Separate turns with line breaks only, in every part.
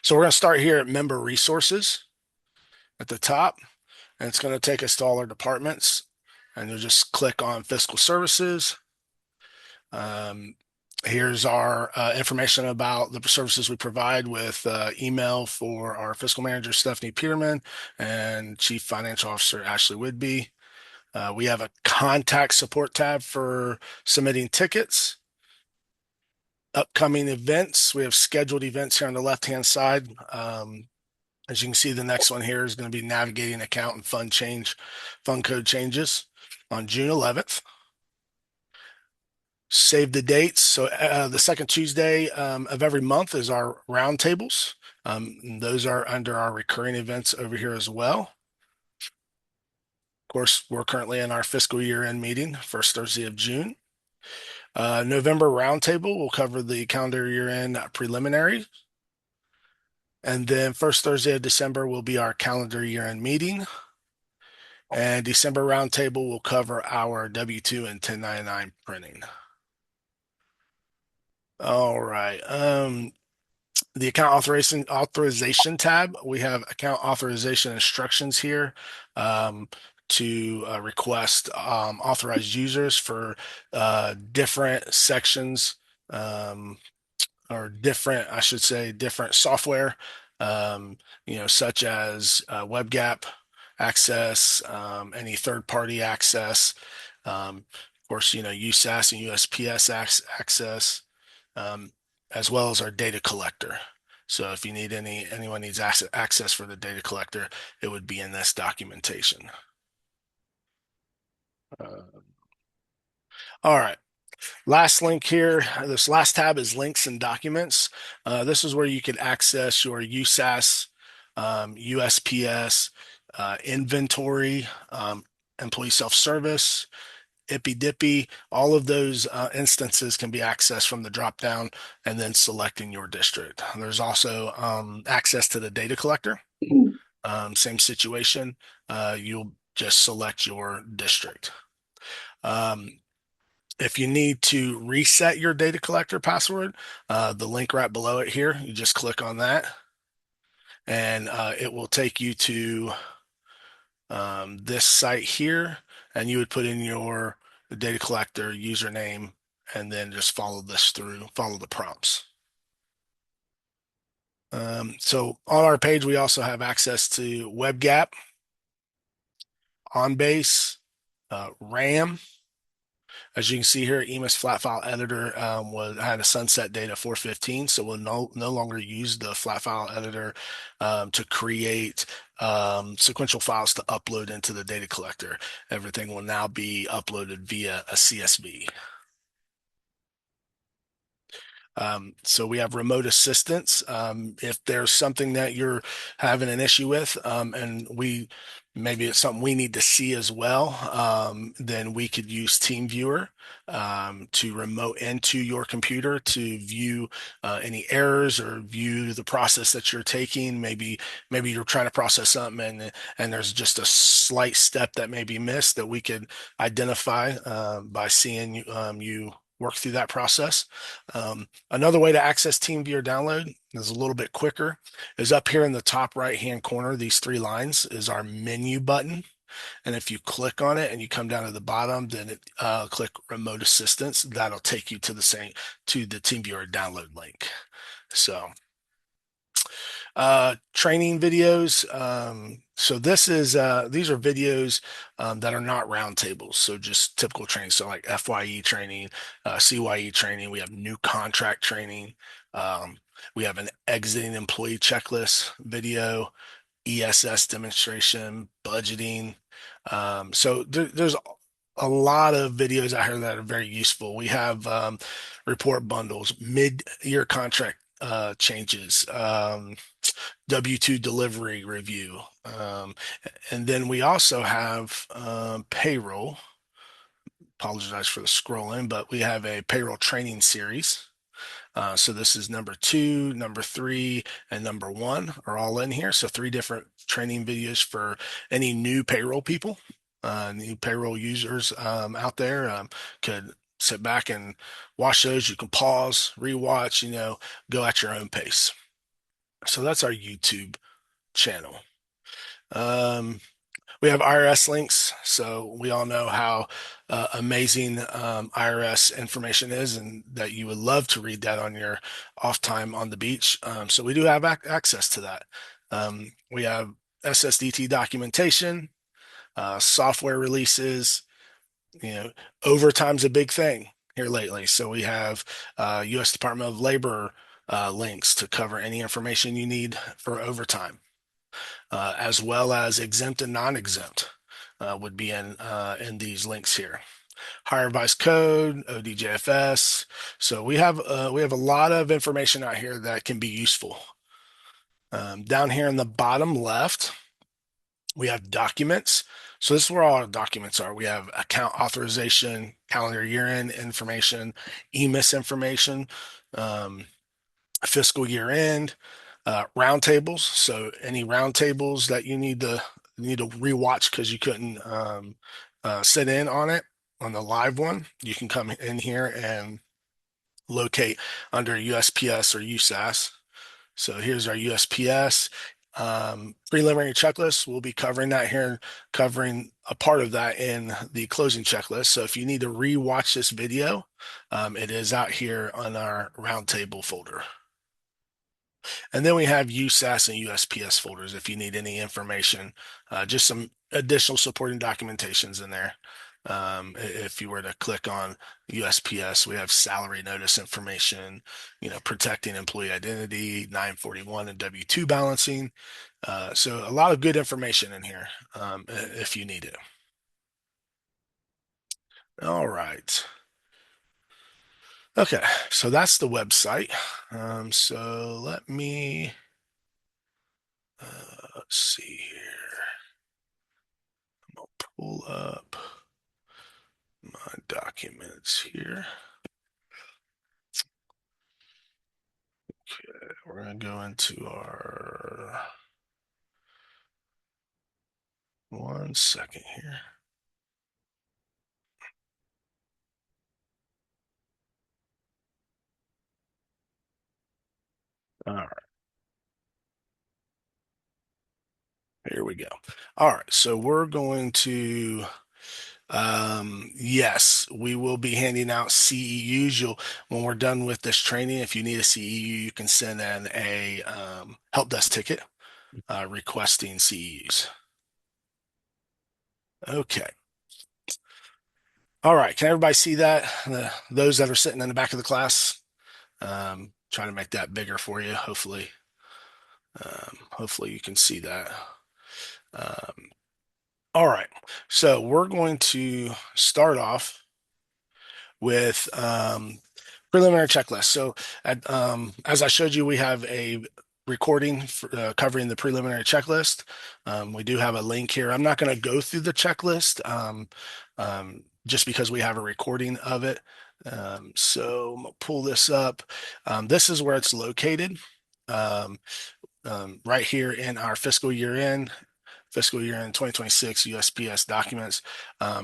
So we're going to start here at member resources at the top, and it's going to take us to all our departments. And you'll just click on fiscal services. Um, Here's our information about the services we provide with email for our fiscal manager, Stephanie Peterman, and Chief Financial Officer, Ashley Whidbey. We have a contact support tab for submitting tickets. Upcoming events. We have scheduled events here on the left-hand side. As you can see, the next one here is going to be navigating account and fund code changes on June 11th. Save the dates. So the second Tuesday of every month is our roundtables. Those are under our recurring events over here as well. Of course, we're currently in our fiscal year-end meeting, first Thursday of June. November roundtable will cover the calendar year-end preliminary. And then first Thursday of December will be our calendar year-end meeting. And December roundtable will cover our W-2 and 1099 printing. All right. The account authorization tab, we have account authorization instructions here to request authorized users for different sections or different, I should say, different software, such as WebGap access, any third-party access, of course, USAS and USPS access, as well as our data collector. So if you need anyone needs access for the data collector, it would be in this documentation. All right. Last link here, this last tab is links and documents. This is where you can access your USAS, USPS, inventory, employee self-service, Ippy Dippy. All of those instances can be accessed from the drop down and then selecting your district. There's also access to the data collector. Same situation. You'll just select your district. If you need to reset your data collector password, the link right below it here, you just click on that and it will take you to this site here, and you would put in your data collector username and then just follow the prompts. So on our page, we also have access to WebGap, OnBase, RAM. As you can see here, EMIS flat file editor had a sunset date of 4/15, so we'll no longer use the flat file editor to create sequential files to upload into the data collector. Everything will now be uploaded via a CSV. So we have remote assistance. If there's something that you're having an issue with, and maybe it's something we need to see as well, then we could use TeamViewer to remote into your computer to view any errors or view the process that you're taking. Maybe you're trying to process something and there's just a slight step that may be missed that we could identify by seeing you work through that process. Another way to access TeamViewer download is a little bit quicker, is up here in the top right-hand corner, these three lines is our menu button. And if you click on it and you come down to the bottom, then click remote assistance. That'll take you to the TeamViewer download link. So training videos. So these are videos that are not roundtables. So just typical training. So like FYE training, CYE training. We have new contract training. We have an exiting employee checklist video, ESS demonstration, budgeting. So there's a lot of videos out here that are very useful. We have report bundles, mid-year contract changes, W-2 delivery review. And then we also have payroll. Apologize for the scrolling, but we have a payroll training series. So this is number 2, number 3, and number 1 are all in here. So 3 different training videos for any new payroll people, new payroll users out there could sit back and watch those. You can pause, rewatch, go at your own pace. So that's our YouTube channel. Um, we have IRS links, so we all know how amazing IRS information is, and that you would love to read that on your off time on the beach. So we do have access to that. We have SSDT documentation, software releases. You know, overtime's a big thing here lately. So we have U.S. Department of Labor links to cover any information you need for overtime, as well as exempt and non-exempt would be in these links here. Higher advice code, ODJFS. So we have a lot of information out here that can be useful. Down here in the bottom left, we have documents. So this is where all our documents are. We have account authorization, calendar year end information, EMIS information, um, fiscal year end, roundtables. So any roundtables that you need to rewatch because you couldn't sit in on it on the live one, you can come in here and locate under USPS or USAS. So here's our USPS preliminary checklist. We'll be covering that here, covering a part of that in the closing checklist. So if you need to re-watch this video, it is out here on our roundtable folder. And then we have USAS and USPS folders if you need any information, just some additional supporting documentations in there. If you were to click on USPS, we have salary notice information, protecting employee identity, 941 and W-2 balancing. So a lot of good information in here if you need it. All right. Okay, so that's the website. So let me let's see here. I'll pull up my documents here. Okay, we're going to go into our 1 second here. All right, here we go. All right, so we're going to yes, we will be handing out CEUs. When we're done with this training, if you need a CEU, you can send in a help desk ticket requesting CEUs. Okay. All right. Can everybody see that? Those that are sitting in the back of the class, trying to make that bigger for you. Hopefully you can see that. Um, all right. So we're going to start off with preliminary checklist. So as I showed you, we have a recording covering the preliminary checklist. We do have a link here. I'm not going to go through the checklist just because we have a recording of it. So I'm going to pull this up. This is where it's located. Um, right here in our fiscal year end 2026 USPS documents.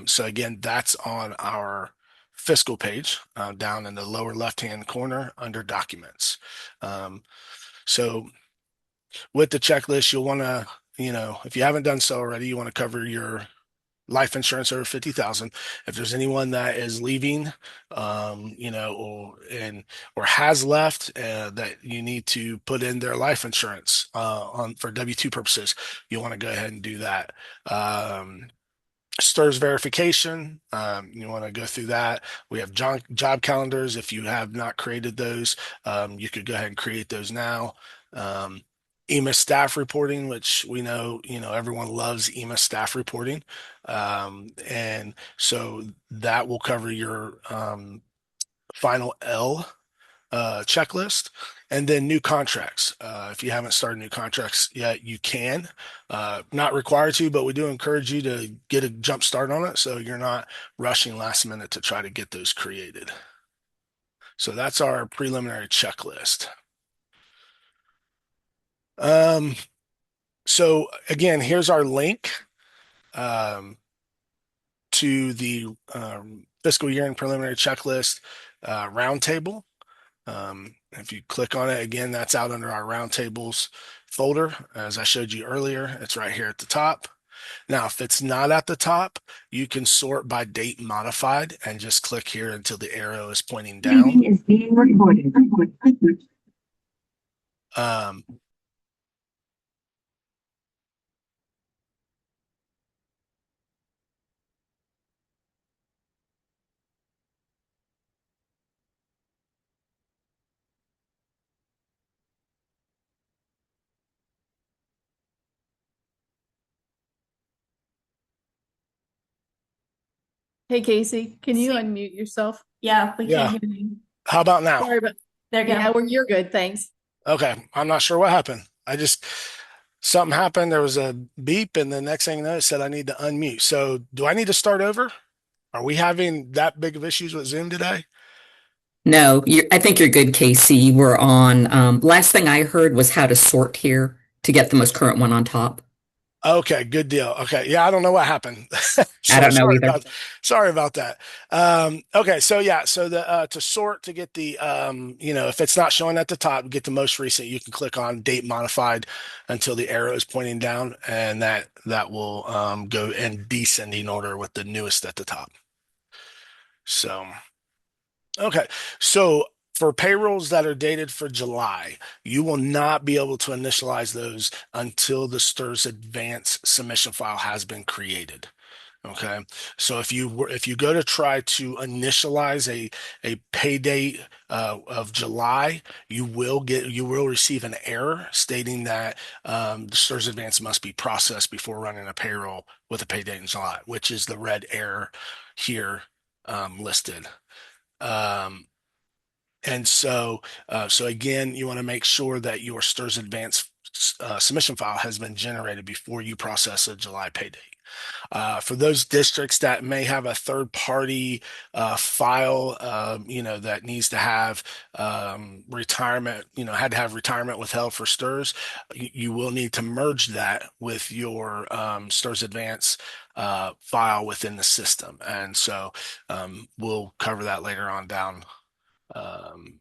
So again, that's on our fiscal page down in the lower left-hand corner under documents. So with the checklist, you'll want to, if you haven't done so already, you want to cover your life insurance over 50,000. If there's anyone that is leaving, or has left that you need to put in their life insurance on for W-2 purposes, you want to go ahead and do that. STRS verification. You want to go through that. We have job calendars. If you have not created those, you could go ahead and create those now. EMIS staff reporting, which we know, everyone loves EMIS staff reporting. And so that will cover your final L checklist. And then new contracts. If you haven't started new contracts yet, you can. Not required to, but we do encourage you to get a jump start on it so you're not rushing last minute to try to get those created. So that's our preliminary checklist. Um, so again, here's our link um, to the fiscal year and preliminary checklist roundtable. If you click on it again, that's out under our roundtables folder. As I showed you earlier, it's right here at the top. Now, if it's not at the top, you can sort by date modified and just click here until the arrow is pointing down.
Meeting is being recorded.
Um,
Hey Casey, can you unmute yourself?
Yeah, we
yeah.
can't hear you.
How about now?
Sorry, but
There you
yeah,
go.
well, you're good, thanks.
Okay. I'm not sure what happened. Something happened. There was a beep, and the next thing you know, it said I need to unmute. So, do I need to start over? Are we having that big of issues with Zoom today?
No, I think you're good, Casey. We're on. Last thing I heard was how to sort here to get the most current one on top.
Okay, good deal. Okay, yeah, I don't know what happened.
I
So
don't know either.
sorry about that. Okay, so yeah, so the to sort to get the if it's not showing at the top, get the most recent. You can click on date modified until the arrow is pointing down, and that will go in descending order with the newest at the top. So okay, so for payrolls that are dated for July, you will not be able to initialize those until the STRS advance submission file has been created. Okay, so if you go to try to initialize a pay date of July, you will receive an error stating that the STRS advance must be processed before running a payroll with a pay date in July, which is the red error here listed. Um, and so again, you want to make sure that your STRS advance submission file has been generated before you process a July pay date. For those districts that may have a third party file, that needs to have retirement, had to have retirement withheld for STRS, you will need to merge that with your STRS advance file within the system. And so we'll cover that later on um,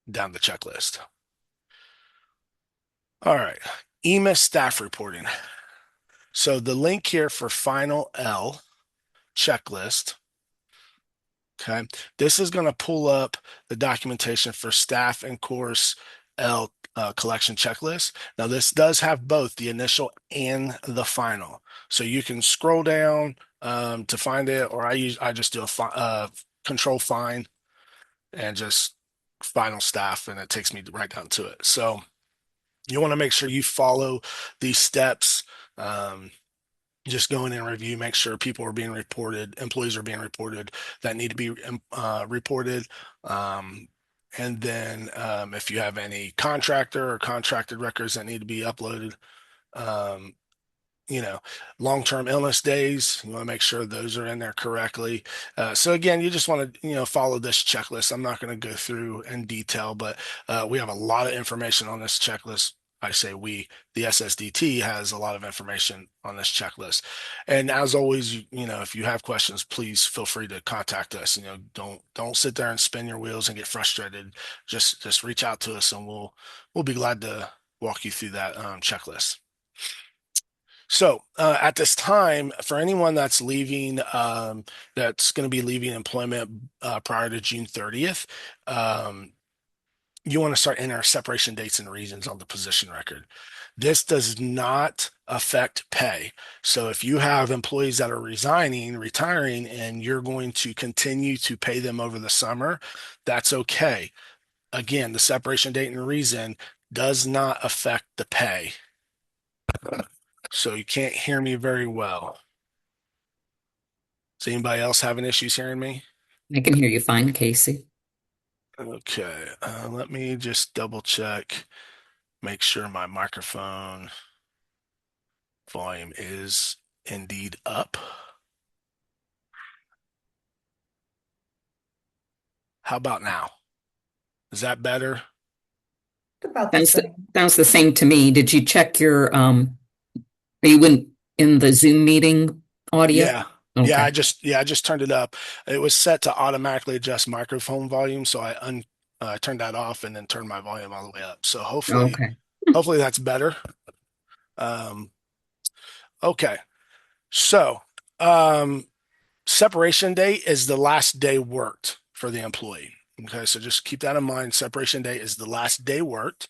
down the checklist. All right, EMIS staff reporting. So the link here for final L checklist. Okay, this is going to pull up the documentation for staff and course L collection checklist. Now this does have both the initial and the final, so you can scroll down to find it, or I just do a control find and just final staff, and it takes me right down to it. So you want to make sure you follow these steps. Just go in and review, make sure people are being reported, employees are being reported that need to be reported. And then if you have any contractor or contracted records that need to be uploaded, um, you know, long-term illness days, you want to make sure those are in there correctly. So again, you just want to, follow this checklist. I'm not going to go through in detail, but we have a lot of information on this checklist. I say the SSDT has a lot of information on this checklist. And as always, if you have questions, please feel free to contact us. Don't sit there and spin your wheels and get frustrated. Just reach out to us, and we'll be glad to walk you through that checklist. So at this time, for anyone that's leaving, that's going to be leaving employment prior to June 30th, you want to start entering separation dates and reasons on the position record. This does not affect pay. So if you have employees that are resigning, retiring, and you're going to continue to pay them over the summer, that's okay. Again, the separation date and reason does not affect the pay. So you can't hear me very well. Is anybody else having issues hearing me?
I can hear you fine, Casey.
Okay, let me just double check, make sure my microphone volume is indeed up. How about now? Is that better?
About the same.
Sounds the same to me. Did you check your are you in the Zoom meeting audio?
Yeah.
Okay.
I just turned it up. It was set to automatically adjust microphone volume, so I I turned that off and then turned my volume all the way up. So
Okay.
hopefully that's better. Um, okay. So, um, separation day is the last day worked for the employee. Okay, so just keep that in mind. Separation day is the last day worked.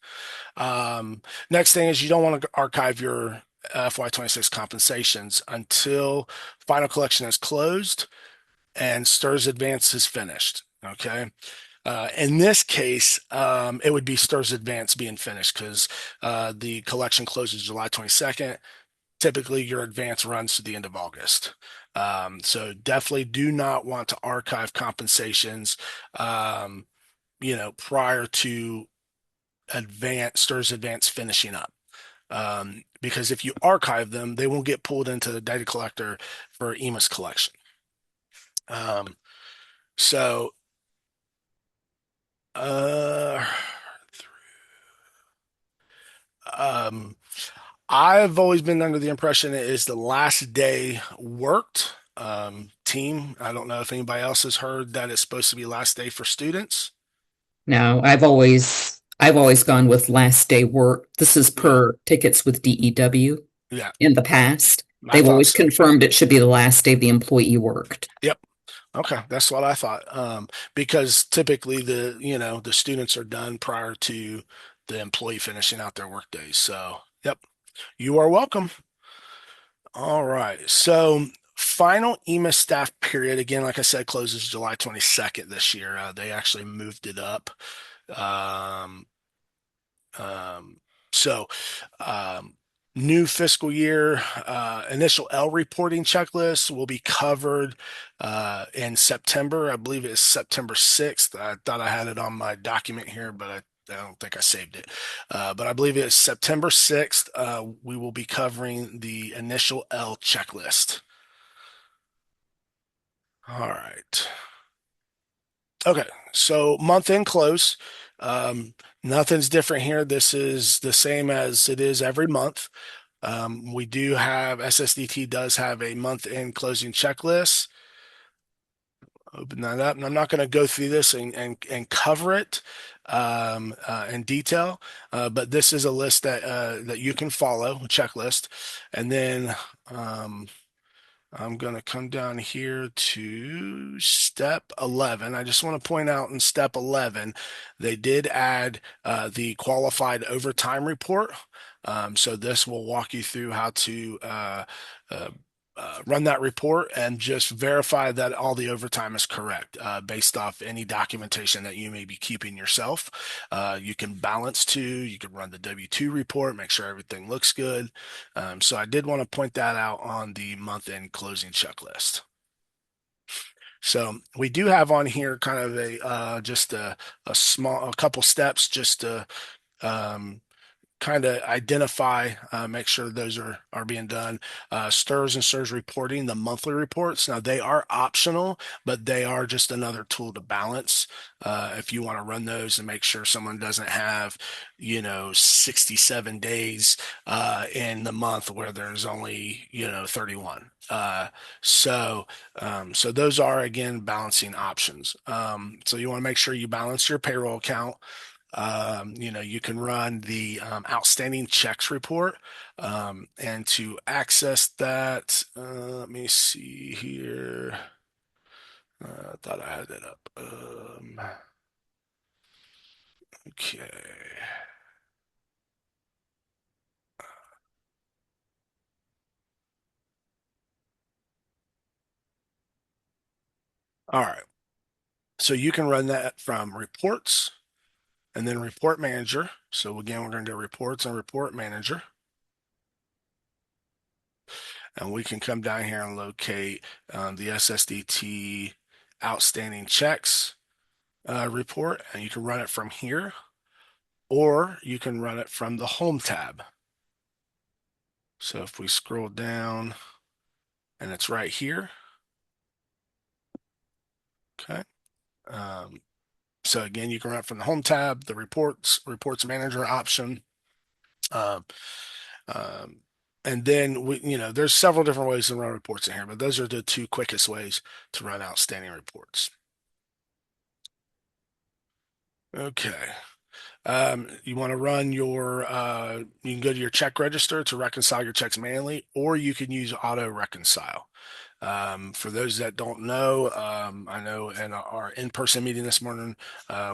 Next thing is you don't want to archive your FY26 compensations until final collection is closed and STRS Advance is finished. Okay. In this case, it would be STRS Advance being finished because the collection closes July 22nd. Typically, your advance runs to the end of August. So definitely do not want to archive compensations, prior to STRS Advance finishing up. Because if you archive them, they won't get pulled into the data collector for EMIS collection. Um, so, uh, um, I've always been under the impression it is the last day worked. Team, I don't know if anybody else has heard that it's supposed to be last day for students.
No, I've always gone with last day work. This is
Yeah,
per tickets with DEW
yeah,
in the past.
I
They've
thought
always
so.
confirmed it should be the last day the employee worked.
Yep. Okay, that's what I thought. Because typically the students are done prior to the employee finishing out their workdays. So, yep, you are welcome. All right. So, final EMIS staff period, again, like I said, closes July 22nd this year. They actually moved it up. Um, um, so, um, New fiscal year initial L reporting checklist will be covered in September. I believe it's September 6th. I thought I had it on my document here, but I don't think I saved it. But I believe it's September 6th. We will be covering the initial L checklist. All right. Okay, so month end close. Nothing's different here. This is the same as it is every month. We do have SSDT does have a month end closing checklist. Open that up, and I'm not going to go through this and cover it in detail, but this is a list that you can follow, a checklist, and then I'm going to come down here to step 11. I just want to point out in step 11, they did add the qualified overtime report. So this will walk you through how to uh, run that report and just verify that all the overtime is correct based off any documentation that you may be keeping yourself. You can balance too. You can run the W-2 report, make sure everything looks good. So I did want to point that out on the month-end closing checklist. So we do have on here kind of just a couple steps just to um, kind of identify, make sure those are being done. STRS and STRS reporting, the monthly reports. Now they are optional, but they are just another tool to balance. If you want to run those and make sure someone doesn't have, 67 days in the month where there's only, 31. So those are again balancing options. So you want to make sure you balance your payroll account. You can run the outstanding checks report. And to access that, let me see here. I thought I had it up. Okay. All right. So you can run that from reports and then report manager. So again, we're going to go reports and report manager. And we can come down here and locate the SSDT outstanding checks report, and you can run it from here, or you can run it from the home tab. So if we scroll down and it's right here, okay. So again, you can run it from the home tab, the reports manager option. Um, um, and then there's several different ways to run reports in here, but those are the two quickest ways to run outstanding reports. Okay. You want to run your, you can go to your check register to reconcile your checks manually, or you can use auto reconcile. For those that don't know, I know in our in-person meeting this morning,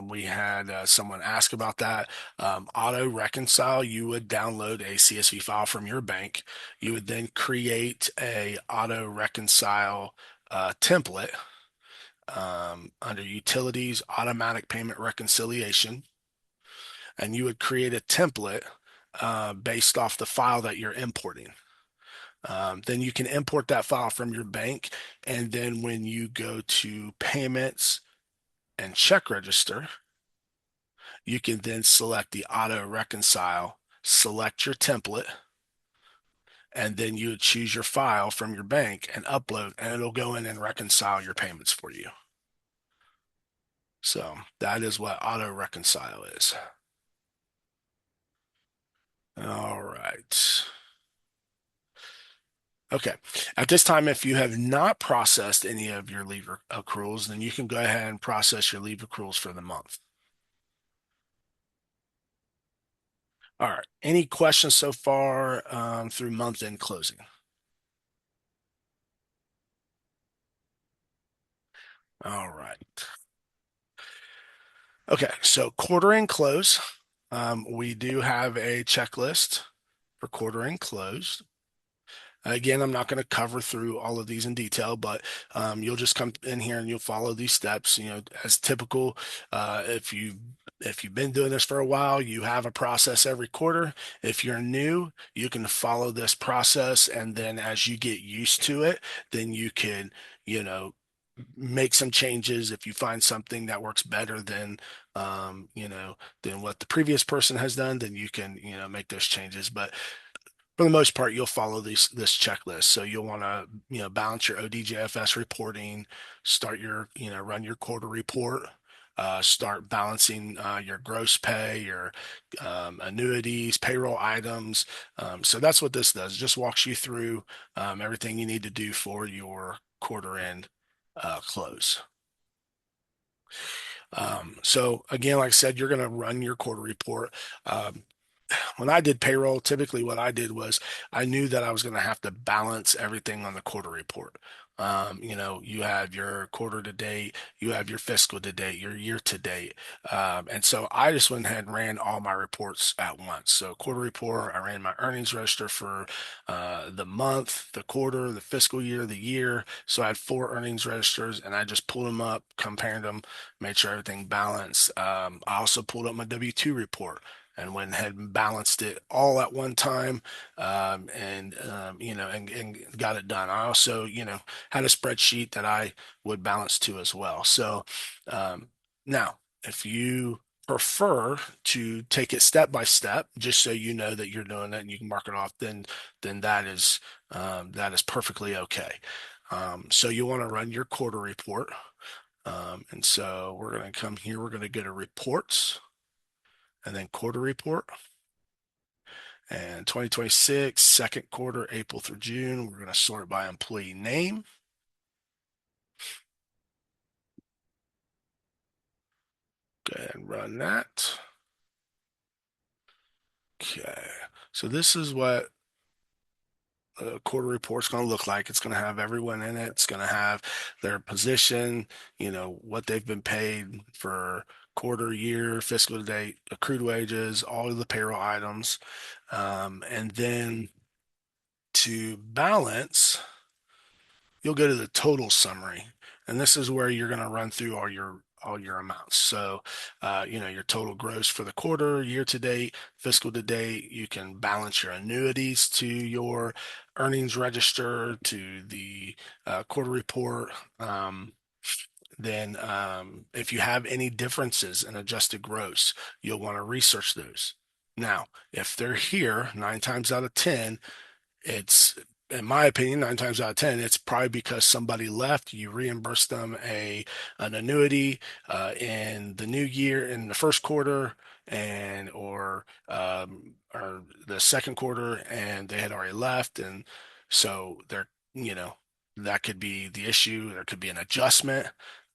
we had someone ask about that. Auto reconcile, you would download a CSV file from your bank. You would then create a auto reconcile template under utilities, automatic payment reconciliation, and you would create a template based off the file that you're importing. Then you can import that file from your bank, and then when you go to payments and check register, you can then select the auto reconcile, select your template, and then you would choose your file from your bank and upload, and it'll go in and reconcile your payments for you. So that is what auto reconcile is. All right. Okay. At this time, if you have not processed any of your leave accruals, then you can go ahead and process your leave accruals for the month. All right. Any questions so far through month end closing? All right. Okay. So quarter end close. We do have a checklist for quarter end close. Again, I'm not going to cover through all of these in detail, but you'll just come in here and you'll follow these steps. You know, as typical, if you've been doing this for a while, you have a process every quarter. If you're new, you can follow this process, and then as you get used to it, then you can, you know, make some changes if you find something that works better than than what the previous person has done, then you can make those changes. But for the most part, you'll follow this checklist. So you'll want to, balance your ODJFS reporting, start your, run your quarter report, start balancing your gross pay, your annuities, payroll items. So that's what this does. It just walks you through everything you need to do for your quarter end close. So again, like I said, you're going to run your quarter report. When I did payroll, typically what I did was I knew that I was going to have to balance everything on the quarter report. You have your quarter to date, you have your fiscal to date, your year to date. And so I just went ahead and ran all my reports at once. So quarter report, I ran my earnings register for the month, the quarter, the fiscal year, the year. So I had 4 earnings registers and I just pulled them up, compared them, made sure everything balanced. I also pulled up my W-2 report and went ahead and balanced it all at one time, and got it done. I also, had a spreadsheet that I would balance to as well. So now, if you prefer to take it step by step, just so you know that you're doing it and you can mark it off, then that is perfectly okay. So you want to run your quarter report. And so we're going to come here, we're going to go to reports and then quarter report. And 2026, second quarter, April through June, we're going to sort by employee name. Go ahead and run that. Okay, so this is what a quarter report's going to look like. It's going to have everyone in it. It's going to have their position, what they've been paid for quarter, year, fiscal date, accrued wages, all of the payroll items. And then to balance, you'll go to the total summary, and this is where you're going to run through all your amounts. So, your total gross for the quarter, year to date, fiscal to date. You can balance your annuities to your earnings register to the quarter report. Then, if you have any differences in adjusted gross, you'll want to research those. Now, if they're here, 9 times out of 10, it's, in my opinion, 9 times out of 10, it's probably because somebody left. You reimburse them an annuity in the new year, in the first quarter, and or the second quarter, and they had already left, and so they're that could be the issue. There could be an adjustment.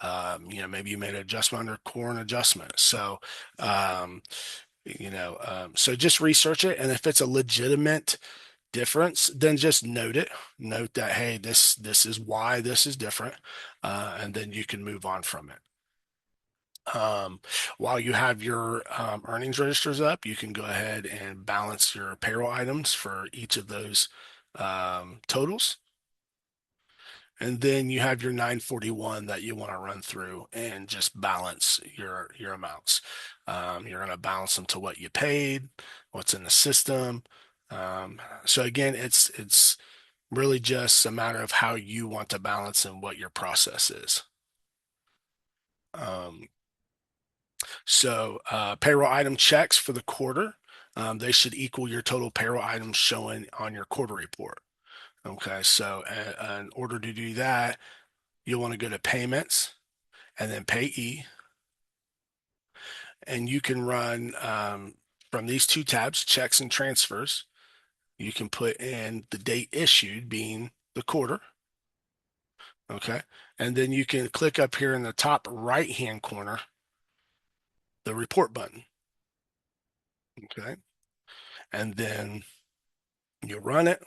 Maybe you made an adjustment under core and adjustment. So, so just research it. And if it's a legitimate difference, then just note it. Note that, hey, this is why this is different. And then you can move on from it. While you have your earnings registers up, you can go ahead and balance your payroll items for each of those totals. And then you have your 941 that you want to run through and just balance your amounts. You're going to balance them to what you paid, what's in the system. So again, it's really just a matter of how you want to balance and what your process is. Payroll item checks for the quarter, they should equal your total payroll items showing on your quarter report. Okay, so in order to do that, you'll want to go to payments and then payee. And you can run from these two tabs, checks and transfers. You can put in the date issued being the quarter. Okay, and then you can click up here in the top right hand corner the report button. Okay, and then you run it.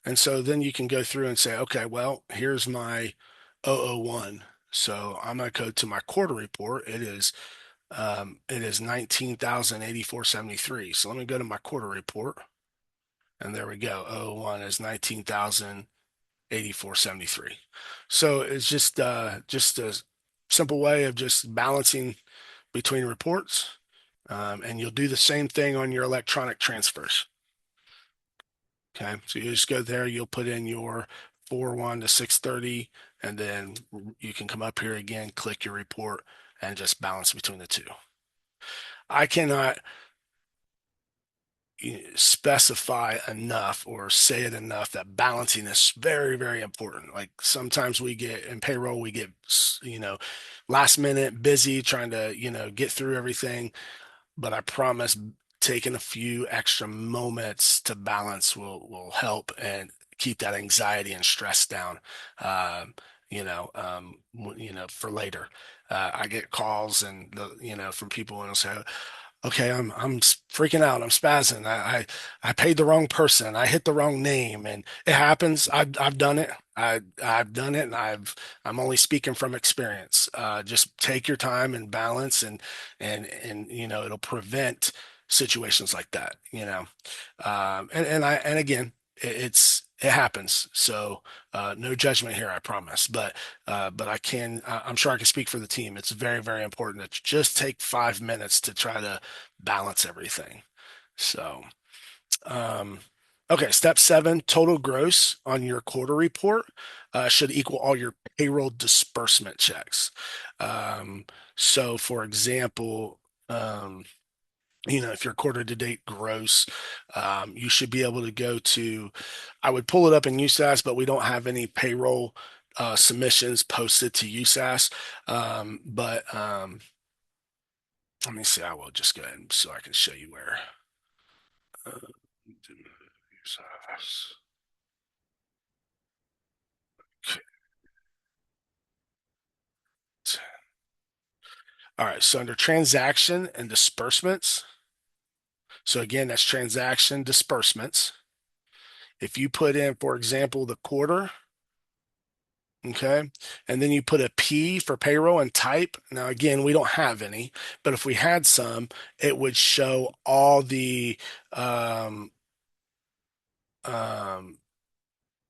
And so then you can go through and say, okay, well, here's my 001. So I'm going to go to my quarter report. It is 19,084.73. So let me go to my quarter report. And there we go. 001 is 19,084.73. So it's just a simple way of just balancing between reports. And you'll do the same thing on your electronic transfers. Okay, so you just go there, you'll put in your 4/1 to 6/30, and then you can come up here again, click your report, and just balance between the two. I cannot specify enough or say it enough that balancing is very, very important. Like sometimes we get in payroll, we get, last minute busy trying to, get through everything. But I promise taking a few extra moments to balance will help and keep that anxiety and stress down. For later. I get calls and from people and they'll say, okay, I'm freaking out. I'm spazzing. I paid the wrong person. I hit the wrong name, and it happens. I've done it. I've done it, and I'm only speaking from experience. Just take your time and balance, and it'll prevent situations like that. And again, it happens. So no judgment here, I promise. But I'm sure I can speak for the team. It's very, very important to just take 5 minutes to try to balance everything. So, okay, step 7, total gross on your quarter report should equal all your payroll disbursement checks. So for example, if you're quarter to date gross, you should be able to go to, I would pull it up in USAS, but we don't have any payroll submissions posted to USAS. Let me see, I will just go ahead so I can show you where. USAS. Okay. All right, so under transaction and disbursements, so again, that's transaction disbursements. If you put in, for example, the quarter, okay, and then you put a P for payroll and type. Now, again, we don't have any, but if we had some, it would show all the,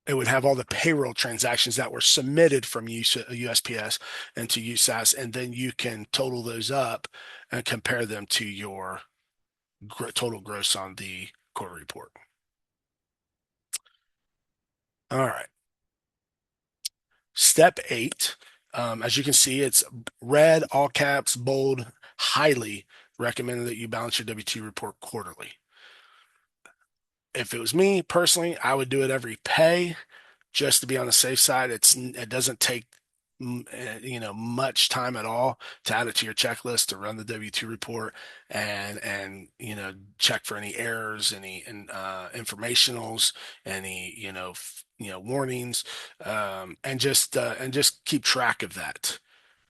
it would have all the payroll transactions that were submitted from USPS and to USAS, and then you can total those up and compare them to your total gross on the quarter report. All right. Step 8, as you can see, it's red, all caps, bold, highly recommended that you balance your W-2 report quarterly. If it was me personally, I would do it every pay just to be on the safe side. It doesn't take much time at all to add it to your checklist to run the W-2 report and check for any errors, any informationals, any warnings, and just keep track of that.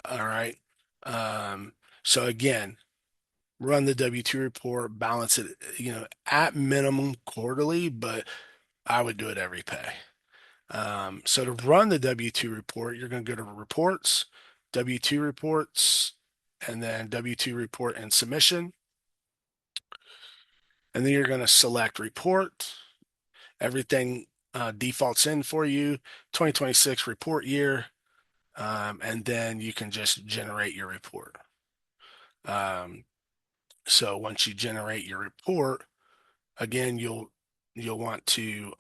All right. Um, so again, run the W-2 report, balance it, at minimum quarterly, but I would do it every pay. So to run the W-2 report, you're going to go to reports, W-2 reports, and then W-2 report and submission. And then you're going to select report. Everything defaults in for you, 2026 report year. And then you can just generate your report. So once you generate your report, again, you'll want to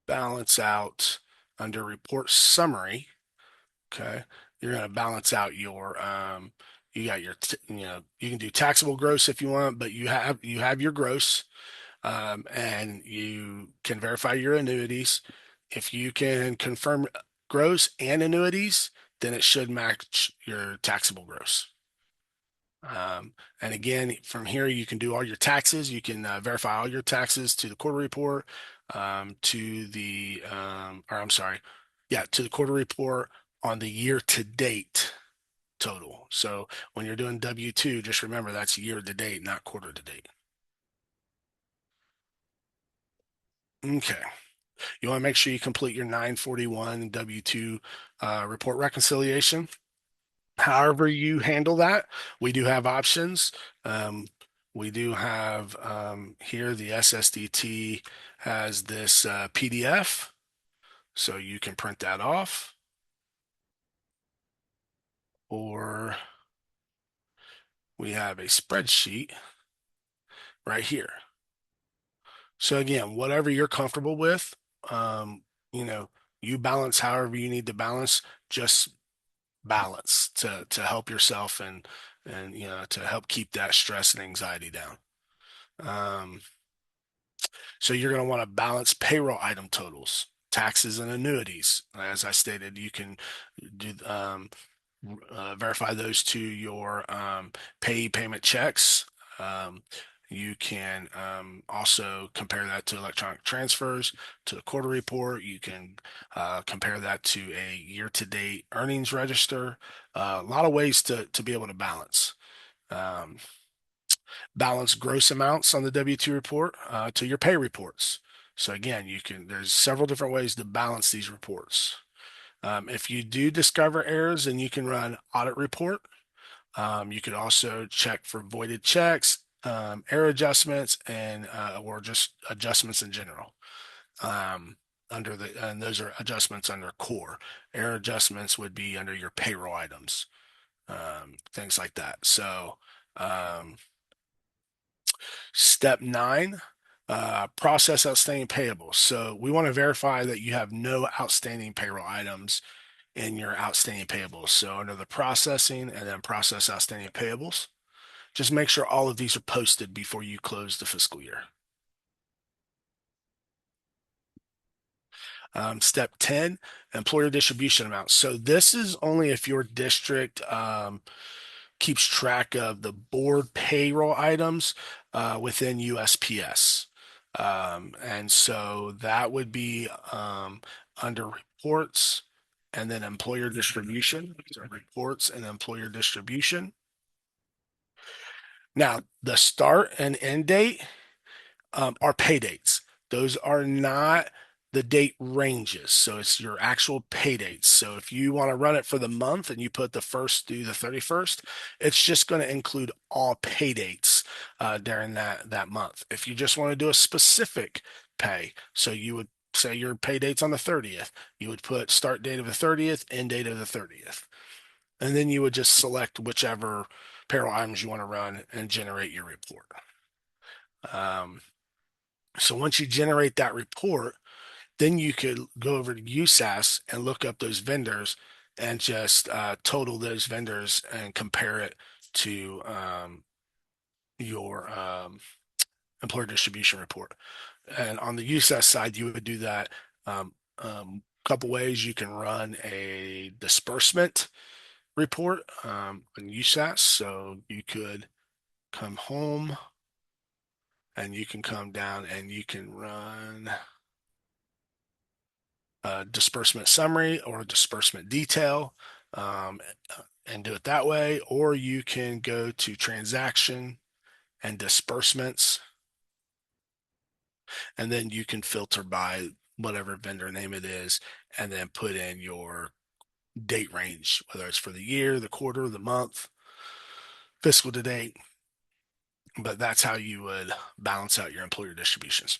balance out under report summary. Okay. You're going to balance out your, you got your, you can do taxable gross if you want, but you have your gross, and you can verify your annuities. If you can confirm gross and annuities, then it should match your taxable gross. And again, from here, you can do all your taxes. You can verify all your taxes to the quarter report, to the, or I'm sorry, yeah, to the quarter report on the year to date total. So when you're doing W-2, just remember that's year to date, not quarter to date. Okay. You want to make sure you complete your 941 W-2 report reconciliation. However you handle that, we do have options. We do have here the SSDT has this PDF, so you can print that off, or we have a spreadsheet right here. So again, whatever you're comfortable with, um, you balance however you need to balance, just balance to help yourself and to help keep that stress and anxiety down. So you're going to want to balance payroll item totals, taxes and annuities. As I stated, you can do verify those to your payment checks. You can also compare that to electronic transfers, to the quarter report. You can compare that to a year-to-date earnings register. A lot of ways to be able to balance. Balance gross amounts on the W-2 report to your pay reports. So again, there's several different ways to balance these reports. If you do discover errors, then you can run audit report. You could also check for voided checks, error adjustments, and or just adjustments in general. And those are adjustments under core. Error adjustments would be under your payroll items, things like that. So step 9, process outstanding payables. So we want to verify that you have no outstanding payroll items in your outstanding payables. So under the processing and then process outstanding payables, just make sure all of these are posted before you close the fiscal year. Step 10, employer distribution amounts. So this is only if your district keeps track of the board payroll items within USPS. And so that would be under reports and then employer distribution. So reports and employer distribution. Now, the start and end date are pay dates. Those are not the date ranges. So it's your actual pay dates. So if you want to run it for the month and you put the 1st through the 31st, it's just going to include all pay dates during that month. If you just want to do a specific pay, so you would say your pay date's on the 30th, you would put start date of the 30th, end date of the 30th. And then you would just select whichever payroll items you want to run and generate your report. So once you generate that report, then you could go over to USAS and look up those vendors and just total those vendors and compare it to your employer distribution report. And on the USAS side, you would do that couple ways you can run a disbursement report on USAS. So you could come home and you can come down and you can run a disbursement summary or a disbursement detail, and do it that way. Or you can go to transaction and disbursements, and then you can filter by whatever vendor name it is, and then put in your date range, whether it's for the year, the quarter, the month, fiscal to date. But that's how you would balance out your employer distributions.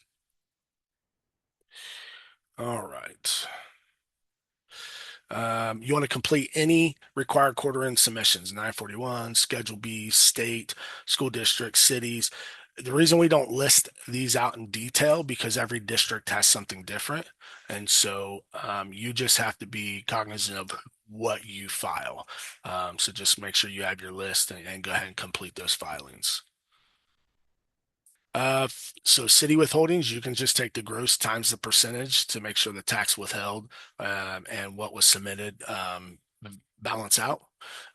All right. You want to complete any required quarter end submissions, 941, Schedule B, state, school districts, cities. The reason we don't list these out in detail because every district has something different. And so you just have to be cognizant of what you file. So just make sure you have your list and go ahead and complete those filings. So city withholdings, you can just take the gross times the percentage to make sure the tax withheld and what was submitted balance out.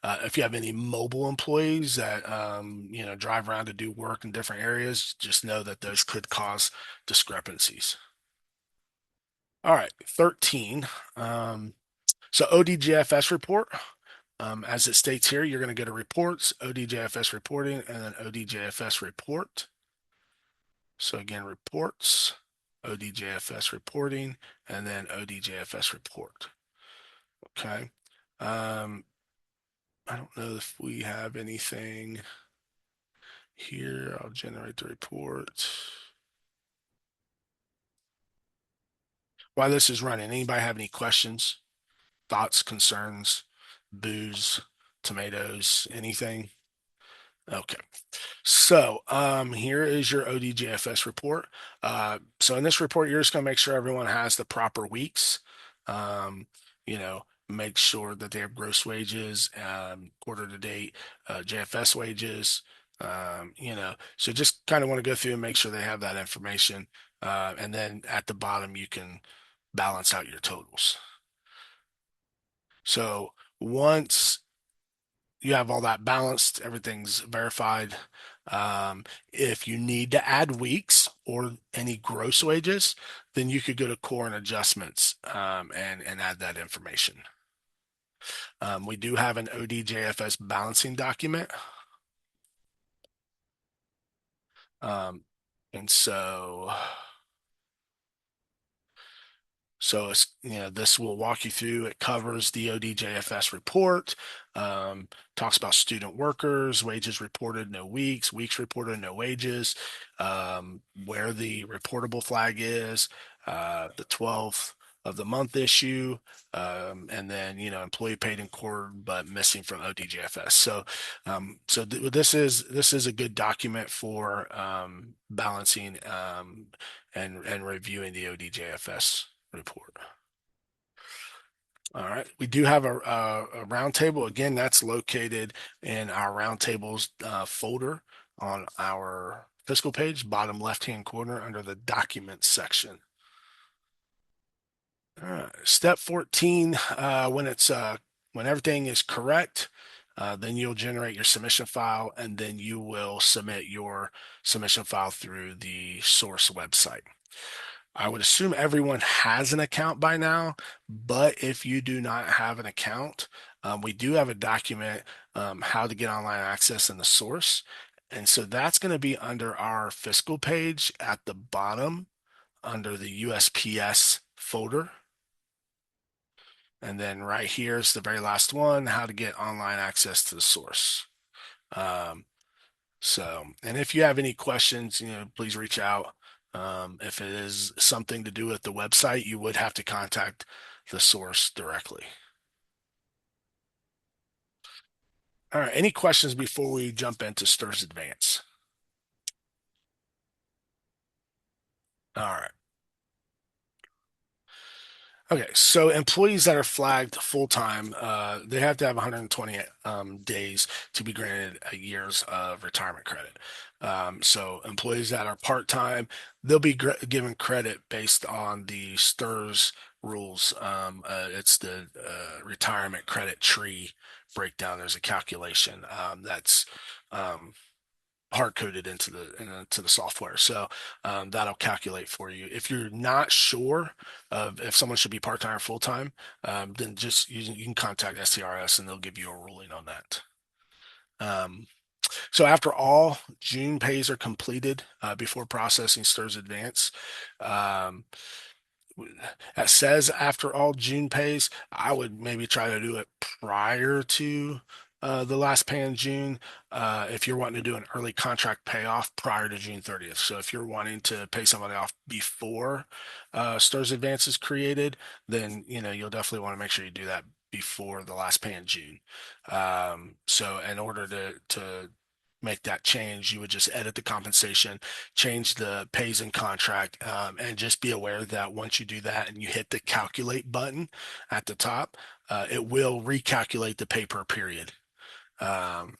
If you have any mobile employees that drive around to do work in different areas, just know that those could cause discrepancies. All right, 13. So ODGFS report. As it states here, you're going to go to reports, ODJFS reporting, and then ODJFS report. So again, reports, ODJFS reporting, and then ODJFS report. Okay. I don't know if we have anything here. I'll generate the report. While this is running, anybody have any questions, thoughts, concerns, booze, tomatoes, anything? Okay. So here is your ODGFS report. So in this report, you're just going to make sure everyone has the proper weeks. Make sure that they have gross wages, quarter to date, JFS wages. So just kind of want to go through and make sure they have that information. And then at the bottom, you can balance out your totals. So once you have all that balanced, everything's verified. If you need to add weeks or any gross wages, then you could go to core and adjustments and add that information. We do have an ODJFS balancing document. And so it's, this will walk you through. It covers the ODJFS report, talks about student workers, wages reported, no weeks, weeks reported, no wages, where the reportable flag is, the 12th of the month issue, and then, employee paid in quarter but missing from ODJFS. This is a good document for balancing and reviewing the ODJFS report. All right, we do have a roundtable. Again, that's located in our roundtables folder on our fiscal page, bottom left-hand corner under the documents section. All right, step 14, when everything is correct, then you'll generate your submission file, and then you will submit your submission file through the source website. I would assume everyone has an account by now, but if you do not have an account, we do have a document, how to get online access in the source. And so that's going to be under our fiscal page at the bottom under the USPS folder. And then right here is the very last one, how to get online access to the source. And if you have any questions, please reach out. If it is something to do with the website, you would have to contact the source directly. All right, any questions before we jump into STRS Advance? All right. Okay, so employees that are flagged full-time, they have to have 120 days to be granted a year's retirement credit. So employees that are part-time, they'll be given credit based on the STRS rules. It's the retirement credit tree breakdown. There's a calculation that's um, hard coded into the software. So that'll calculate for you. If you're not sure of if someone should be part time or full time, then just you can contact STRS and they'll give you a ruling on that. So after all June pays are completed before processing STRS Advance, um, that says after all June pays, I would maybe try to do it prior to the last pay in June. If you're wanting to do an early contract payoff prior to June 30th. So if you're wanting to pay somebody off before STRS Advance is created, then you'll definitely want to make sure you do that before the last pay in June. So in order to make that change, you would just edit the compensation, change the pays and contract, and just be aware that once you do that and you hit the calculate button at the top, it will recalculate the pay per period. Um,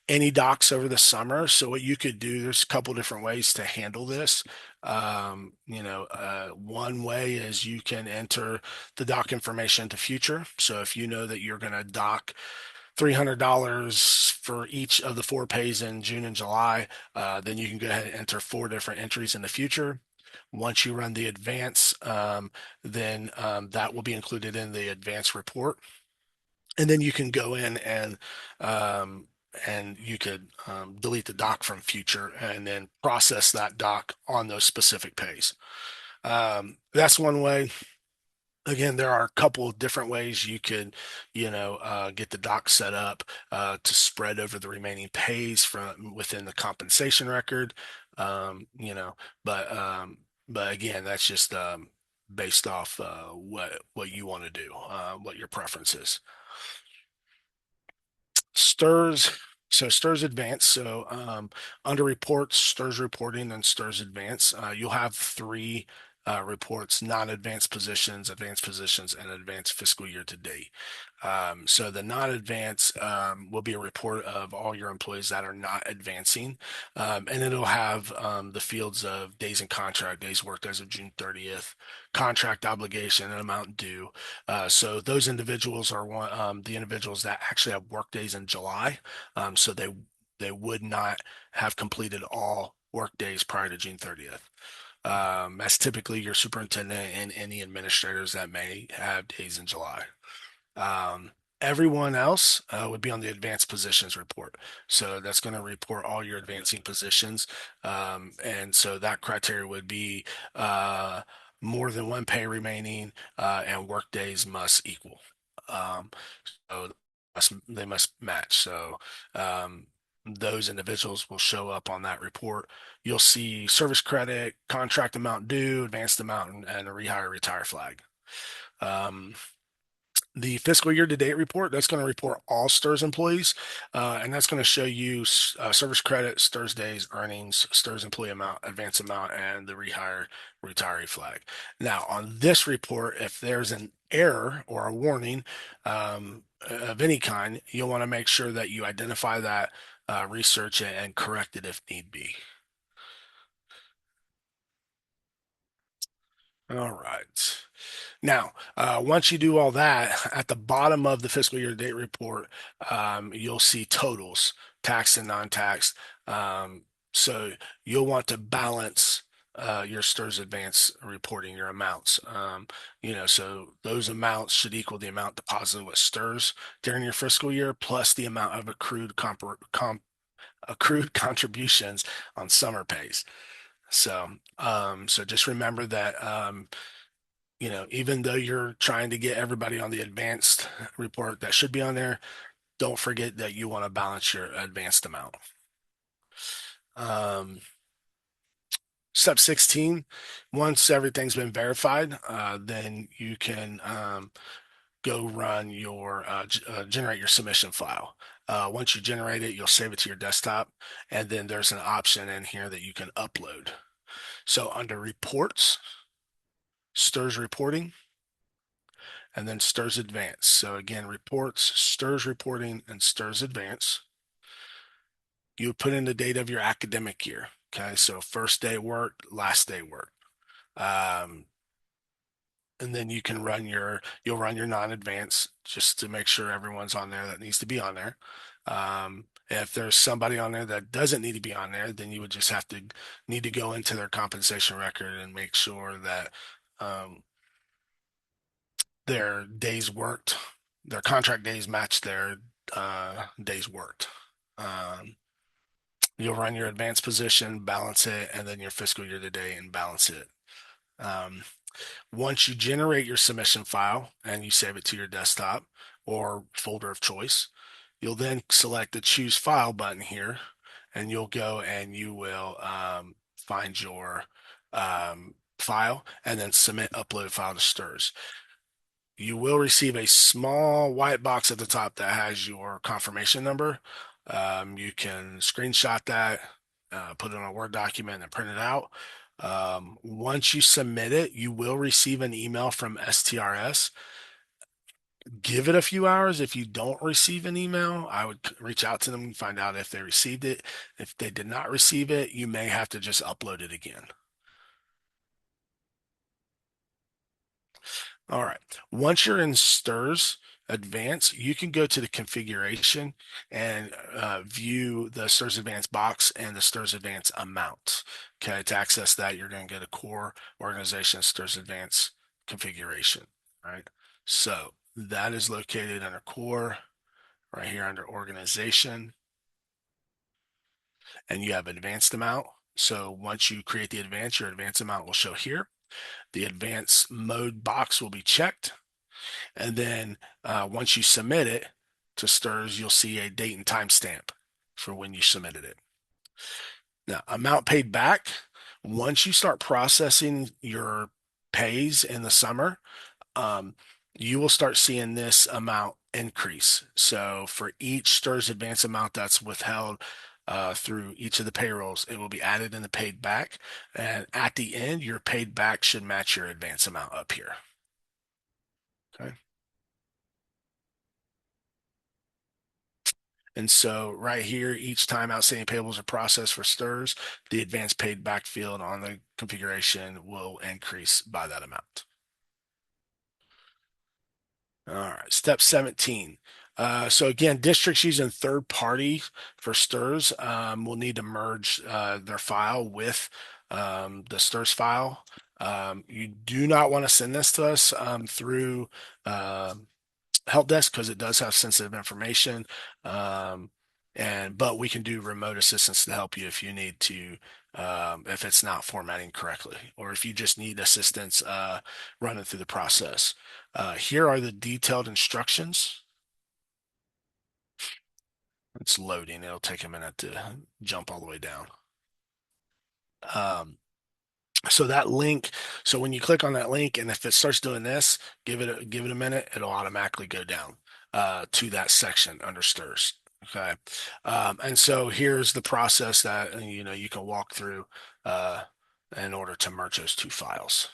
any docs over the summer. So what you could do, there's a couple different ways to handle this. One way is you can enter the doc information into future. So if you know that you're going to doc $300 for each of the 4 pays in June and July, then you can go ahead and enter 4 different entries in the future. Once you run the advance, then that will be included in the advance report. And then you can go in and you could delete the doc from future and then process that doc on those specific pays. That's one way. Again, there are a couple of different ways you could, get the doc set up to spread over the remaining pays from within the compensation record. Um, you know, but but again, that's just based off what you want to do, what your preference is. STRS, so STRS Advance. So under reports, STRS reporting, and STRS Advance, you'll have 3 reports: non-advanced positions, advanced positions, and advanced fiscal year to date. So the non-advanced will be a report of all your employees that are not advancing, and it'll have the fields of days in contract, days worked as of June 30th, contract obligation, and amount due. So those individuals are the individuals that actually have work days in July. So they would not have completed all work days prior to June 30th. That's typically your superintendent and any administrators that may have days in July. Um, Everyone else would be on the advanced positions report. So that's going to report all your advancing positions. And so that criteria would be more than 1 pay remaining and work days must equal. Um, so they must match. So those individuals will show up on that report. You'll see service credit, contract amount due, advanced amount, and a rehire retire flag. The fiscal year to date report, that's going to report all STRS employees, and that's going to show you service credit, STRS days, earnings, STRS employee amount, advance amount, and the rehire retiree flag. Now, on this report, if there's an error or a warning of any kind, you'll want to make sure that you identify that, research it, and correct it if need be. All right. Now, once you do all that, at the bottom of the fiscal year to date report, you'll see totals, tax and non-tax. So you'll want to balance your STRS advance reporting, your amounts. So those amounts should equal the amount deposited with STRS during your fiscal year plus the amount of accrued contributions on summer pays. So just remember that even though you're trying to get everybody on the advanced report that should be on there, don't forget that you want to balance your advanced amount. Um, Step 16, once everything's been verified, then you can go run your generate your submission file. Once you generate it, you'll save it to your desktop, and then there's an option in here that you can upload. So under reports, STRS reporting, and then STRS Advance. So again, reports, STRS reporting, and STRS Advance. You would put in the date of your academic year. Okay, so first day work, last day work. And then you can you'll run your non-advance just to make sure everyone's on there that needs to be on there. If there's somebody on there that doesn't need to be on there, then you would just need to go into their compensation record and make sure that their days worked, their contract days match their days worked. You'll run your advanced position, balance it, and then your fiscal year to date and balance it. Once you generate your submission file and you save it to your desktop or folder of choice, you'll then select the choose file button here, and you'll go and you will find your file and then submit upload file to STRS. You will receive a small white box at the top that has your confirmation number. You can screenshot that, put it on a Word document and print it out. Once you submit it, you will receive an email from STRS. Give it a few hours. If you don't receive an email, I would reach out to them and find out if they received it. If they did not receive it, you may have to just upload it again. All right. Once you're in STRS Advance, you can go to the configuration and view the STRS Advance box and the STRS Advance amount. Okay. To access that, you're going to go to Core Organization STRS Advance Configuration. All right. So that is located under Core, right here under Organization. And you have Advanced Amount. So once you create the advance, your advance amount will show here. The advanced mode box will be checked. And then once you submit it to STRS, you'll see a date and timestamp for when you submitted it. Now, amount paid back, once you start processing your pays in the summer, you will start seeing this amount increase. So for each STRS advance amount that's withheld through each of the payrolls, it will be added in the paid back. And at the end, your paid back should match your advance amount up here. Okay. And so right here, each time outstanding payables are processed for STRS, the advance paid back field on the configuration will increase by that amount. All right, step 17. So again, districts using third party for STRS will need to merge their file with the STRS file. You do not want to send this to us through help desk because it does have sensitive information. But we can do remote assistance to help you if you need to, if it's not formatting correctly, or if you just need assistance running through the process. Here are the detailed instructions. It's loading. It'll take a minute to jump all the way down. So that link, so when you click on that link, and if it starts doing this, give it a minute, it'll automatically go down to that section under STRS. Okay. And so here's the process that you can walk through in order to merge those two files.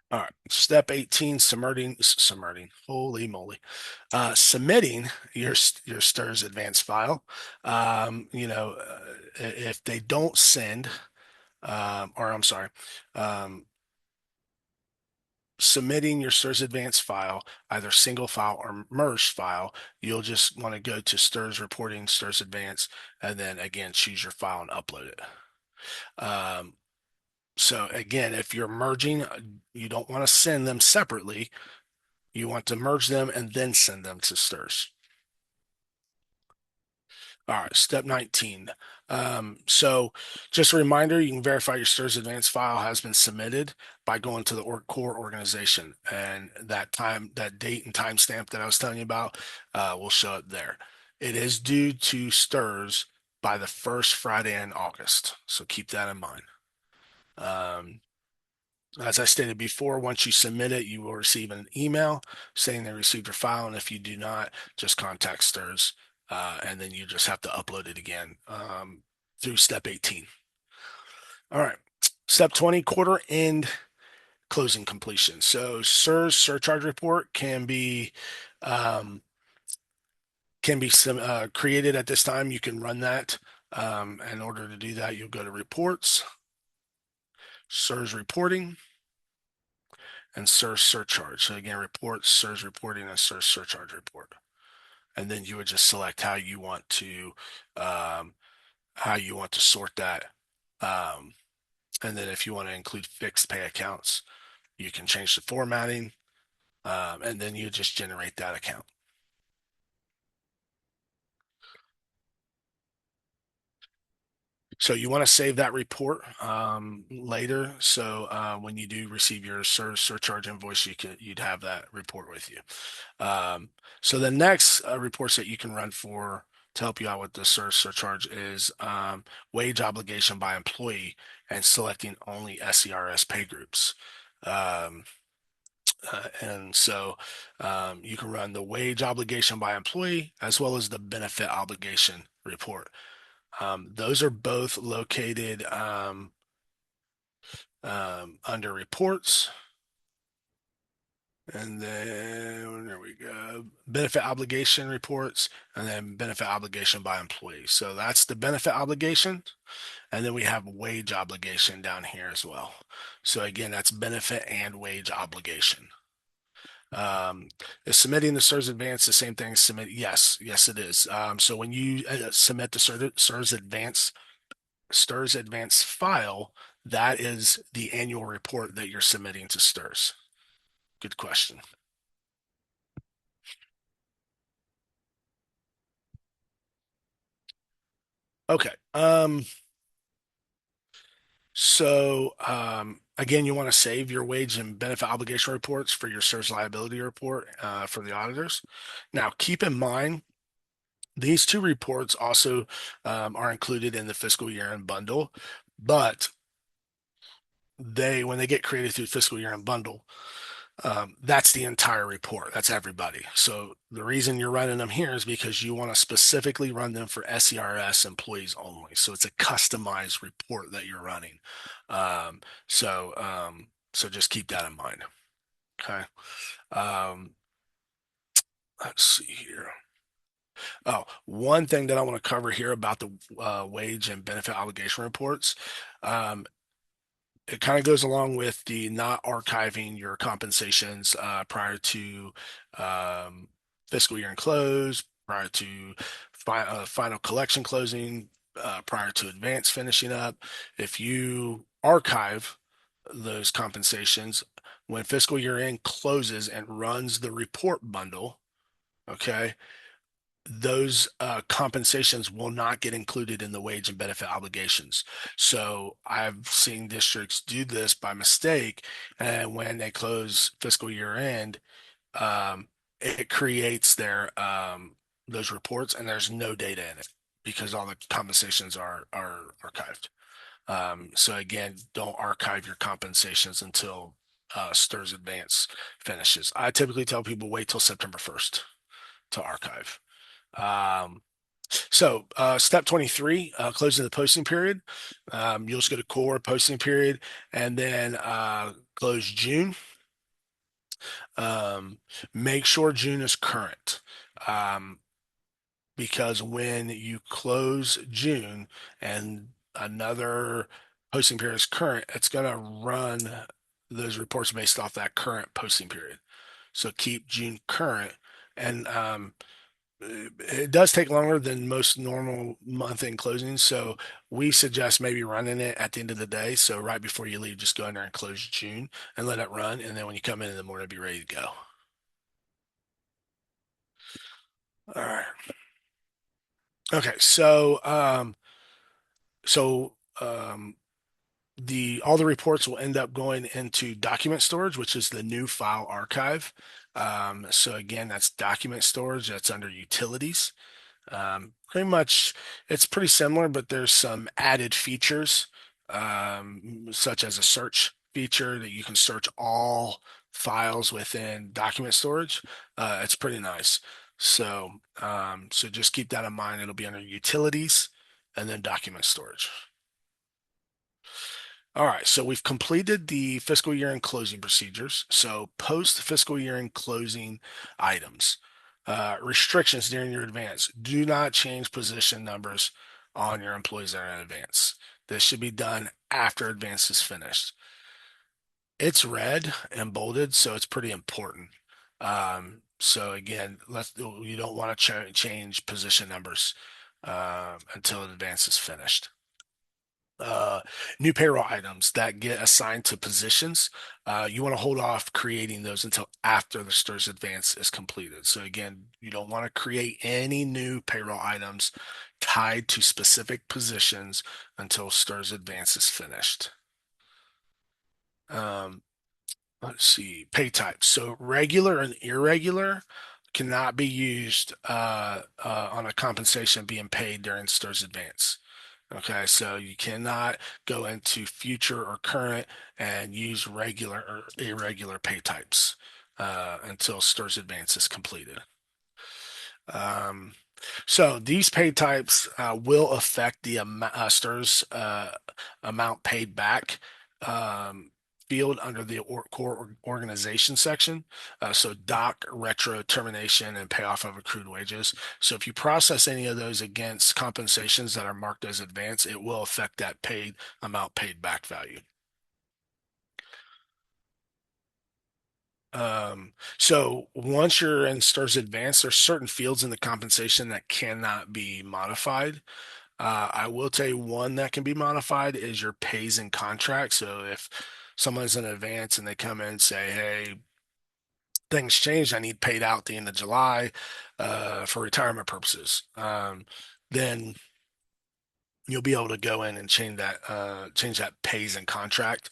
All right, step 18, submitting, holy moly, submitting your STRS advanced file. If they don't send, or I'm sorry, submitting your STRS advanced file, either single file or merged file, you'll just want to go to STRS reporting, STRS advanced, and then again, choose your file and upload it. So again, if you're merging, you don't want to send them separately. You want to merge them and then send them to STRS. All right, step 19. So just a reminder, you can verify your STRS advanced file has been submitted by going to the core organization, and that date and timestamp that I was telling you about will show up there. It is due to STRS by the first Friday in August, so keep that in mind. As I stated before, once you submit it, you will receive an email saying they received your file. And if you do not, just contact STRS, and then you just have to upload it again through step 18. All right. Step 20, quarter end closing completion. So SIRS surcharge report um, can be created at this time. You can run that. In order to do that, you'll go to reports, SIRS reporting, and SIRS surcharge. So again, reports, SIRS reporting, and SIRS surcharge report. And then you would just select um, how you want to sort that. And then if you want to include fixed pay accounts, you can change the formatting, and then you just generate that account. So you want to save that report later. So when you do receive your surcharge invoice, you'd have that report with you. So the next reports that you can run for to help you out with the surcharge is wage obligation by employee and selecting only SERS pay groups. Um, and so you can run the wage obligation by employee as well as the benefit obligation report. Those are both located under reports. And then there we go, benefit obligation reports, and then benefit obligation by employee. So that's the benefit obligation. And then we have wage obligation down here as well. So again, that's benefit and wage obligation. Is submitting the SIRS advance the same thing as submit? Yes, it is. So when you submit the STRS advance file, that is the annual report that you're submitting to STRS. Good question. Okay. Again, you want to save your wage and benefit obligation reports for your STRS liability report for the auditors. Now, keep in mind, these two reports also are included in the fiscal year end bundle, but when they get created through fiscal year end bundle, that's the entire report. That's everybody. So the reason you're running them here is because you want to specifically run them for SERS employees only. So it's a customized report that you're running. So just keep that in mind. Okay. Um, let's see here. Oh, one thing that I want to cover here about the wage and benefit obligation reports. It kind of goes along with the not archiving your compensations prior to fiscal year end close, prior to final collection closing, prior to advance finishing up. If you archive those compensations when fiscal year end closes and runs the report bundle, okay, those compensations will not get included in the wage and benefit obligations. So I've seen districts do this by mistake, and when they close fiscal year end, it creates those reports, and there's no data in it because all the compensations are archived. So again, don't archive your compensations until STRS Advance finishes. I typically tell people wait till September 1st to archive. Step 23, closing the posting period. You'll just go to core posting period and then close June. Make sure June is current. Because when you close June and another posting period is current, it's going to run those reports based off that current posting period. So keep June current. And it does take longer than most normal month-end closings, so we suggest maybe running it at the end of the day. So right before you leave, just go in there and close June and let it run, and then when you come in the morning, be ready to go. All right. Okay, so the all the reports will end up going into document storage, which is the new file archive. So again, that's document storage. That's under utilities. Pretty much, it's pretty similar, but there's some added features, such as a search feature that you can search all files within document storage. It's pretty nice. So just keep that in mind. It'll be under utilities and then document storage. All right, so we've completed the fiscal year end closing procedures. So post fiscal year end closing items. Restrictions during your advance. Do not change position numbers on your employees that are in advance. This should be done after advance is finished. It's red and bolded, so it's pretty important. So again, you don't want to change position numbers until advance is finished. uh, New payroll items that get assigned to positions, you want to hold off creating those until after the STRS advance is completed. So again, you don't want to create any new payroll items tied to specific positions until STRS advance is finished. Um, let's see, pay types. So regular and irregular cannot be used on a compensation being paid during STRS advance. Okay, so you cannot go into future or current and use regular or irregular pay types until STRS advance is completed. Um, so these pay types will affect the STRS amount paid back field under the core organization section. So doc, retro, termination, and payoff of accrued wages. So if you process any of those against compensations that are marked as advance, it will affect that paid amount paid back value. So once you're in STRS advanced, there's certain fields in the compensation that cannot be modified. I will tell you one that can be modified is your pays and contracts. So if someone's in advance and they come in and say, hey, things changed, I need paid out at the end of July for retirement purposes, then you'll be able to go in and change that pays and contract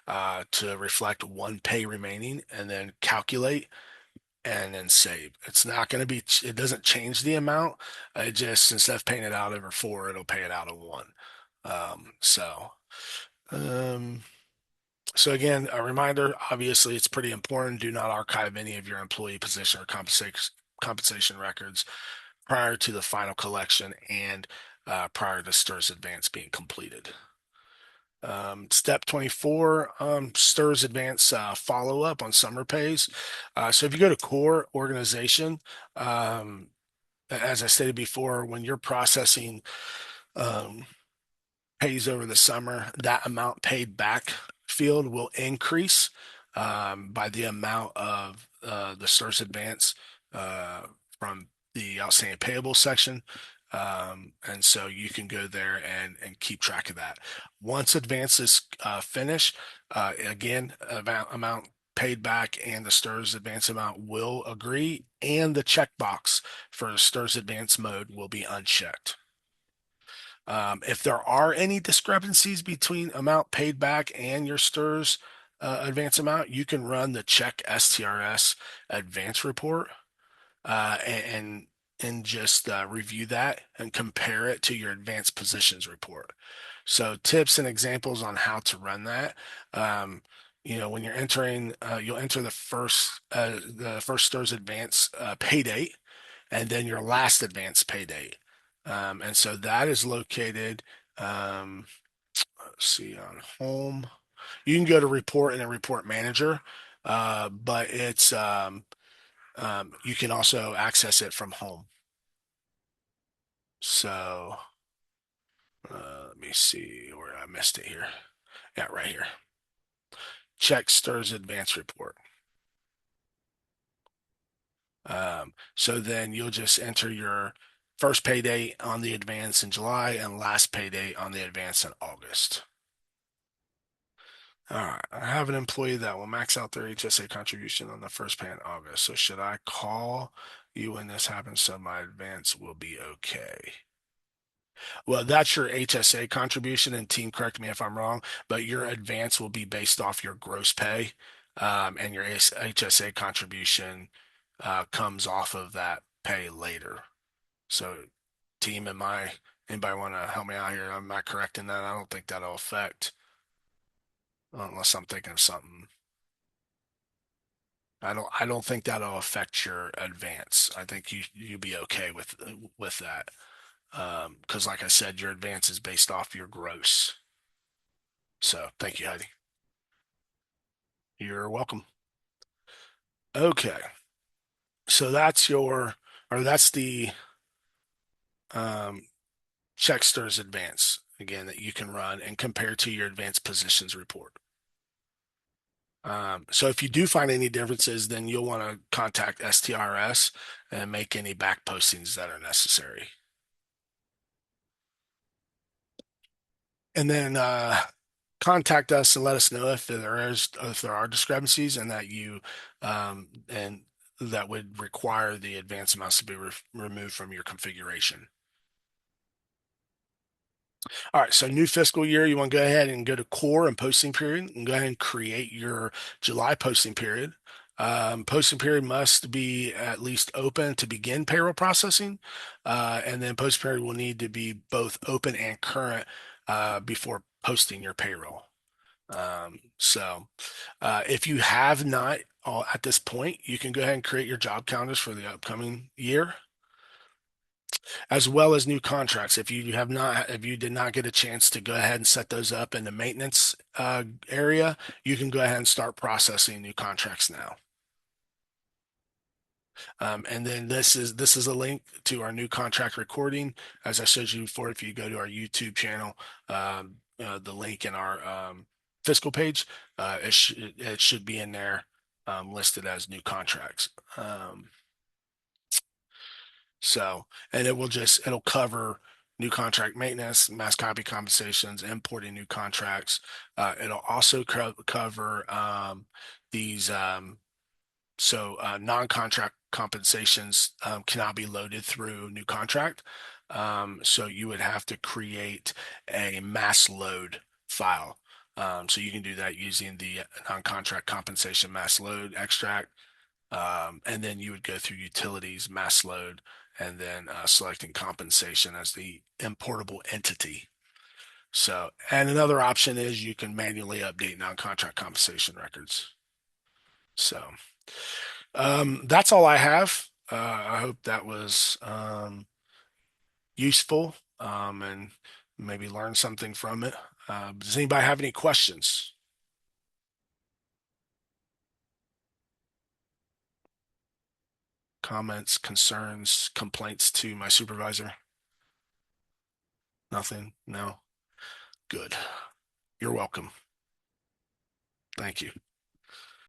to reflect one pay remaining and then calculate and then save. It's not going to be, it doesn't change the amount. It just, instead of paying it out over four, it'll pay it out in one. Um, so, um, so again, a reminder, obviously it's pretty important. Do not archive any of your employee position or compensation records prior to the final collection and prior to STRS advance being completed. Step 24, STRS advance follow up on summer pays. So if you go to core organization, as I stated before, when you're processing um, pays over the summer, that amount paid back field will increase by the amount of the STRS advance from the outstanding payable section. And so you can go there and keep track of that. Once advance is finished, again, amount paid back and the STRS advance amount will agree, and the checkbox for the STRS advance mode will be unchecked. If there are any discrepancies between amount paid back and your STRS advance amount, you can run the check STRS advance report and just review that and compare it to your advanced positions report. So tips and examples on how to run that. When you're entering, you'll enter the first STRS advance pay date and then your last advance pay date. And so that is located, let's see, on home. You can go to report and a report manager, but you can also access it from home. So let me see where I missed it here. Yeah, right here. Check STRS advance report. So then you'll just enter your first pay date on the advance in July and last pay date on the advance in August. All right, I have an employee that will max out their HSA contribution on the first pay in August. So should I call you when this happens so my advance will be okay? Well, that's your HSA contribution, and team, correct me if I'm wrong, but your advance will be based off your gross pay, and your HSA contribution comes off of that pay later. So, team, anybody want to help me out here? Am I correct in that? I don't think that'll affect, unless I'm thinking of something. I don't think that'll affect your advance. I think you'll be okay with that. Because like I said, your advance is based off your gross. So thank you, Heidi. You're welcome. Okay. So that's the um, Checksters Advance again that you can run and compare to your advanced positions report. So if you do find any differences, then you'll want to contact STRS and make any back postings that are necessary. And then contact us and let us know if there are discrepancies and and that would require the advanced amounts to be removed from your configuration. All right, so new fiscal year, you want to go ahead and go to core and posting period and go ahead and create your July posting period. Posting period must be at least open to begin payroll processing, and then posting period will need to be both open and current before posting your payroll. If you have not at this point, you can go ahead and create your job calendars for the upcoming year, as well as new contracts. If you did not get a chance to go ahead and set those up in the maintenance area, you can go ahead and start processing new contracts now. And then this is a link to our new contract recording. As I showed you before, if you go to our YouTube channel, the link in our fiscal page, it should be in there listed as new contracts. And it'll cover new contract maintenance, mass copy compensations, importing new contracts. It'll also cover these non-contract compensations cannot be loaded through new contract. So you would have to create a mass load file. So you can do that using the non-contract compensation mass load extract. And then you would go through utilities, mass load, and then selecting compensation as the importable entity. And another option is you can manually update non-contract compensation records. That's all I have. I hope that was useful and maybe learn something from it. Does anybody have any questions? Comments, concerns, complaints to my supervisor? Nothing? No? Good. You're welcome. Thank you.